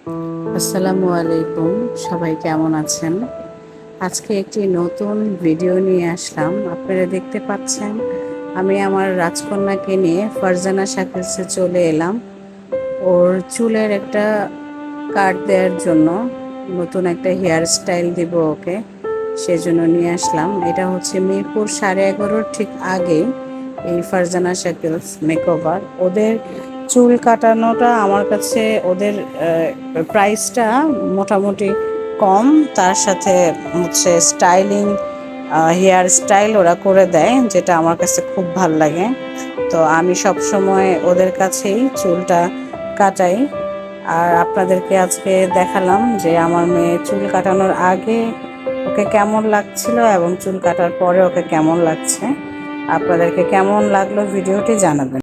আসসালামু আলাইকুম, সবাই কেমন আছেন? আজকে একটি নতুন ভিডিও নিয়ে আসলাম। আপনারা দেখতে পাচ্ছেন আমি আমার রাজকন্যাকে নিয়ে ফারজানা শাকিলসে চলে এলাম। ওর চুলের একটা কাট দেওয়ার জন্য, নতুন একটা হেয়ার স্টাইল দিব ওকে, সেজন্য নিয়ে আসলাম। এটা হচ্ছে মিরপুর 11:30 ঠিক আগেই এই ফারজানা শাকিলস মেকওভার। ওদের চুল কাটানোটা আমার কাছে ওদের প্রাইসটা মোটামুটি কম, তার সাথে হচ্ছে স্টাইলিং হেয়ার স্টাইল ওরা করে দেয়, যেটা আমার কাছে খুব ভাল লাগে। তো আমি সব সময় ওদের কাছেই চুলটা কাটাই। আর আপনাদেরকে আজকে দেখালাম যে আমার মেয়ে চুল কাটানোর আগে ওকে কেমন লাগছিল এবং চুল কাটার পরে ওকে কেমন লাগছে। আপনাদেরকে কেমন লাগলো ভিডিওটি জানাবেন।